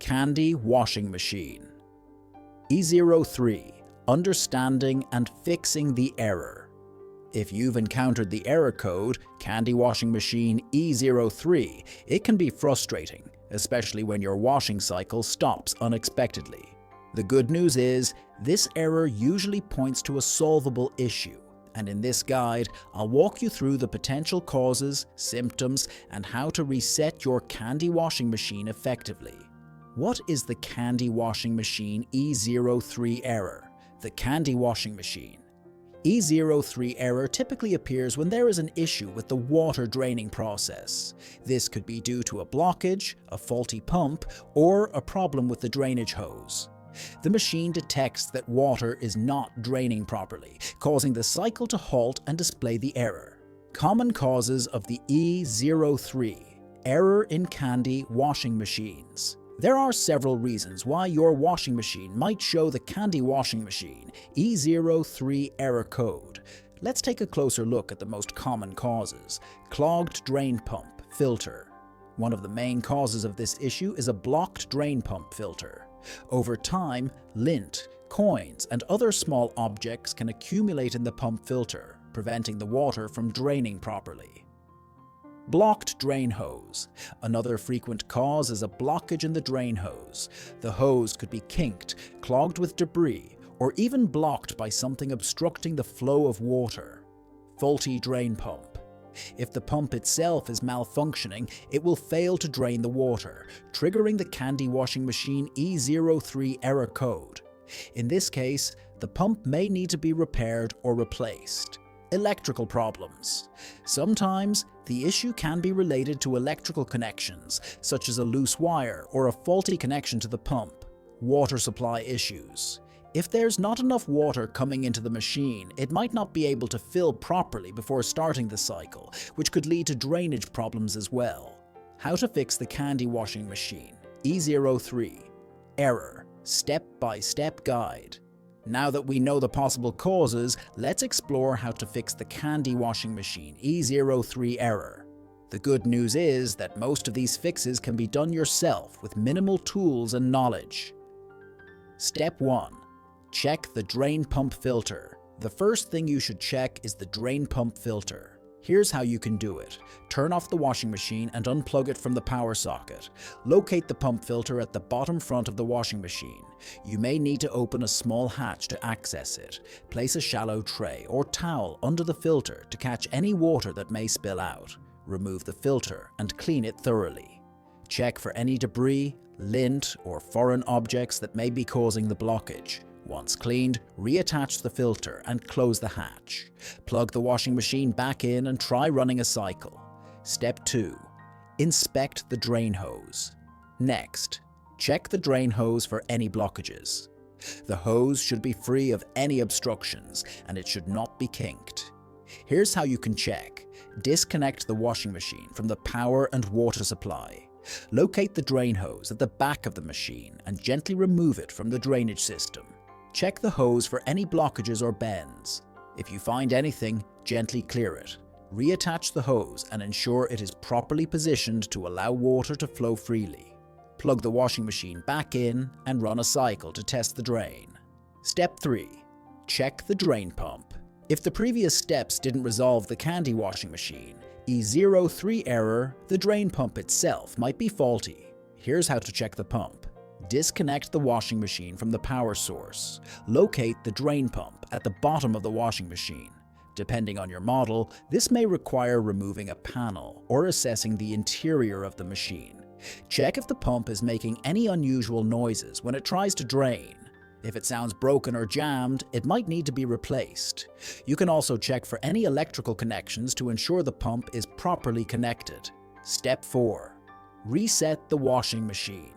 Candy Washing Machine. E03. Understanding and fixing the error. If you've encountered the error code, Candy Washing Machine E03, it can be frustrating, especially when your washing cycle stops unexpectedly. The good news is, this error usually points to a solvable issue, and in this guide, I'll walk you through the potential causes, symptoms, and how to reset your Candy Washing Machine effectively. What is the Candy Washing Machine E03 error? The Candy Washing Machine. E03 error typically appears when there is an issue with the water draining process. This could be due to a blockage, a faulty pump, or a problem with the drainage hose. The machine detects that water is not draining properly, causing the cycle to halt and display the error. Common causes of the E03 error in Candy washing machines. There are several reasons why your washing machine might show the Candy Washing Machine E03 error code. Let's take a closer look at the most common causes. Clogged drain pump filter. One of the main causes of this issue is a blocked drain pump filter. Over time, lint, coins, and other small objects can accumulate in the pump filter, preventing the water from draining properly. Blocked drain hose. Another frequent cause is a blockage in the drain hose. The hose could be kinked, clogged with debris, or even blocked by something obstructing the flow of water. Faulty drain pump. If the pump itself is malfunctioning, it will fail to drain the water, triggering the Candy Washing Machine E03 error code. In this case, the pump may need to be repaired or replaced. Electrical problems. Sometimes, the issue can be related to electrical connections, such as a loose wire or a faulty connection to the pump. Water supply issues. If there's not enough water coming into the machine, it might not be able to fill properly before starting the cycle, which could lead to drainage problems as well. How to fix the Candy Washing Machine E03 error. Step-by-step guide. Now that we know the possible causes, let's explore how to fix the Candy Washing Machine E03 error. The good news is that most of these fixes can be done yourself with minimal tools and knowledge. Step 1. Check the drain pump filter. The first thing you should check is the drain pump filter. Here's how you can do it. Turn off the washing machine and unplug it from the power socket. Locate the pump filter at the bottom front of the washing machine. You may need to open a small hatch to access it. Place a shallow tray or towel under the filter to catch any water that may spill out. Remove the filter and clean it thoroughly. Check for any debris, lint, or foreign objects that may be causing the blockage. Once cleaned, reattach the filter and close the hatch. Plug the washing machine back in and try running a cycle. Step 2. Inspect the drain hose. Next, check the drain hose for any blockages. The hose should be free of any obstructions and it should not be kinked. Here's how you can check. Disconnect the washing machine from the power and water supply. Locate the drain hose at the back of the machine and gently remove it from the drainage system. Check the hose for any blockages or bends. If you find anything, gently clear it. Reattach the hose and ensure it is properly positioned to allow water to flow freely. Plug the washing machine back in and run a cycle to test the drain. Step 3. Check the drain pump. If the previous steps didn't resolve the Candy Washing Machine E03 error, the drain pump itself might be faulty. Here's how to check the pump. Disconnect the washing machine from the power source. Locate the drain pump at the bottom of the washing machine. Depending on your model, this may require removing a panel or assessing the interior of the machine. Check if the pump is making any unusual noises when it tries to drain. If it sounds broken or jammed, it might need to be replaced. You can also check for any electrical connections to ensure the pump is properly connected. Step 4. Reset the washing machine.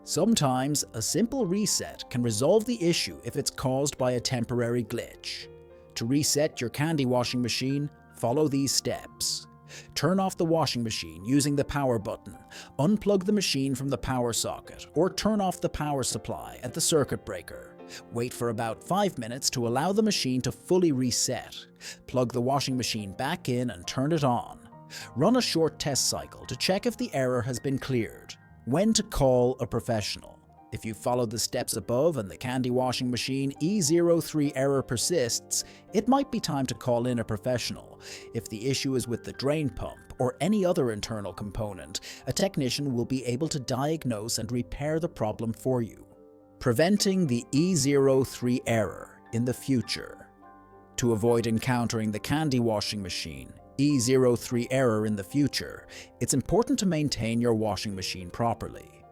Sometimes, a simple reset can resolve the issue if it's caused by a temporary glitch. To reset your Candy Washing Machine, follow these steps. Turn off the washing machine using the power button. Unplug the machine from the power socket or turn off the power supply at the circuit breaker. Wait for about 5 minutes to allow the machine to fully reset. Plug the washing machine back in and turn it on. Run a short test cycle to check if the error has been cleared. When to call a professional. If you follow the steps above and the Candy Washing Machine E03 error persists, it might be time to call in a professional. If the issue is with the drain pump or any other internal component, a technician will be able to diagnose and repair the problem for you. Preventing the E03 error in the future. To avoid encountering the Candy Washing Machine E03 error in the future, it's important to maintain your washing machine properly.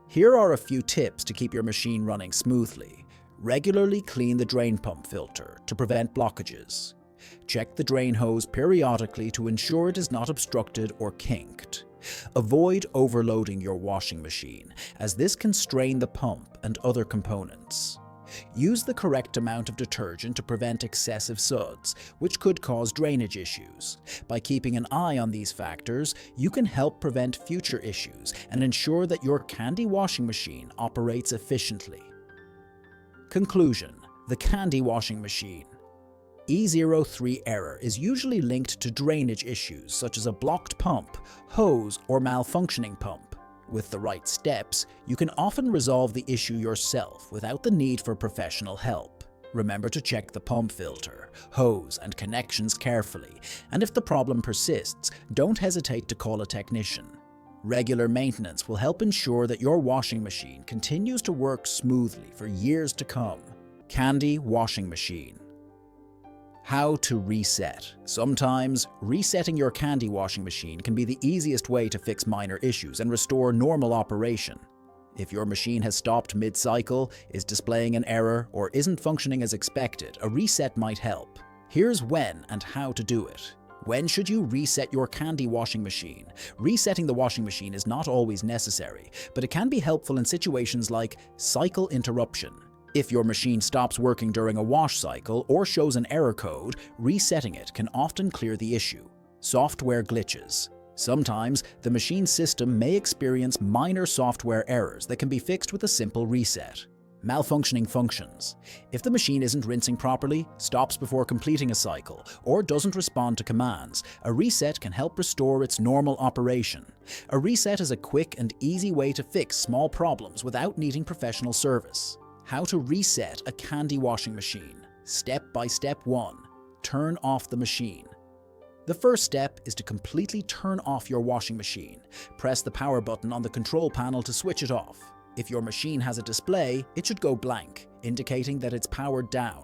Here are a few tips to keep your machine running smoothly. Regularly clean the drain pump filter to prevent blockages. Check the drain hose periodically to ensure it is not obstructed or kinked. Avoid overloading your washing machine, as this can strain the pump and other components. Use the correct amount of detergent to prevent excessive suds, which could cause drainage issues. By keeping an eye on these factors, you can help prevent future issues and ensure that your Candy Washing Machine operates efficiently. Conclusion: the Candy Washing Machine E03 error is usually linked to drainage issues such as a blocked pump, hose, or malfunctioning pump. With the right steps, you can often resolve the issue yourself without the need for professional help. Remember to check the pump filter, hose, and connections carefully, and if the problem persists, don't hesitate to call a technician. Regular maintenance will help ensure that your washing machine continues to work smoothly for years to come. Candy Washing Machine. How to reset. Sometimes, resetting your Candy Washing Machine can be the easiest way to fix minor issues and restore normal operation. If your machine has stopped mid-cycle, is displaying an error, or isn't functioning as expected, a reset might help. Here's when and how to do it. When should you reset your Candy Washing Machine? Resetting the washing machine is not always necessary, but it can be helpful in situations like cycle interruption. If your machine stops working during a wash cycle or shows an error code, resetting it can often clear the issue. Software glitches. Sometimes, the machine system may experience minor software errors that can be fixed with a simple reset. Malfunctioning functions. If the machine isn't rinsing properly, stops before completing a cycle, or doesn't respond to commands, a reset can help restore its normal operation. A reset is a quick and easy way to fix small problems without needing professional service. How to reset a Candy Washing Machine. Step by step 1. Turn off the machine. The first step is to completely turn off your washing machine. Press the power button on the control panel to switch it off. If your machine has a display, it should go blank, indicating that it's powered down.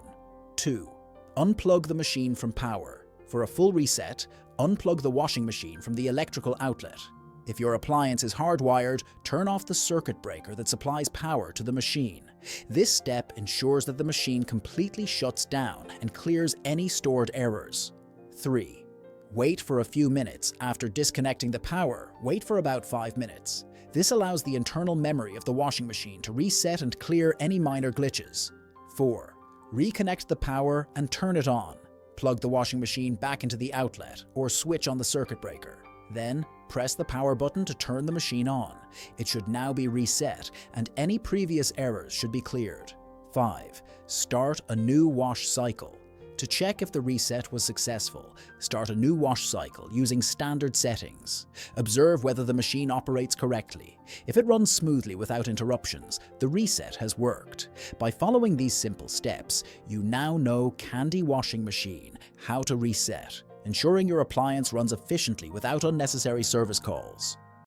2. Unplug the machine from power. For a full reset, unplug the washing machine from the electrical outlet. If your appliance is hardwired, turn off the circuit breaker that supplies power to the machine. This step ensures that the machine completely shuts down and clears any stored errors. 3. Wait for a few minutes. After disconnecting the power, wait for about 5 minutes. This allows the internal memory of the washing machine to reset and clear any minor glitches. 4. Reconnect the power and turn it on. Plug the washing machine back into the outlet or switch on the circuit breaker. Then, press the power button to turn the machine on. It should now be reset, and any previous errors should be cleared. 5. Start a new wash cycle. To check if the reset was successful, start a new wash cycle using standard settings. Observe whether the machine operates correctly. If it runs smoothly without interruptions, the reset has worked. By following these simple steps, you now know Candy Washing Machine how to reset, ensuring your appliance runs efficiently without unnecessary service calls.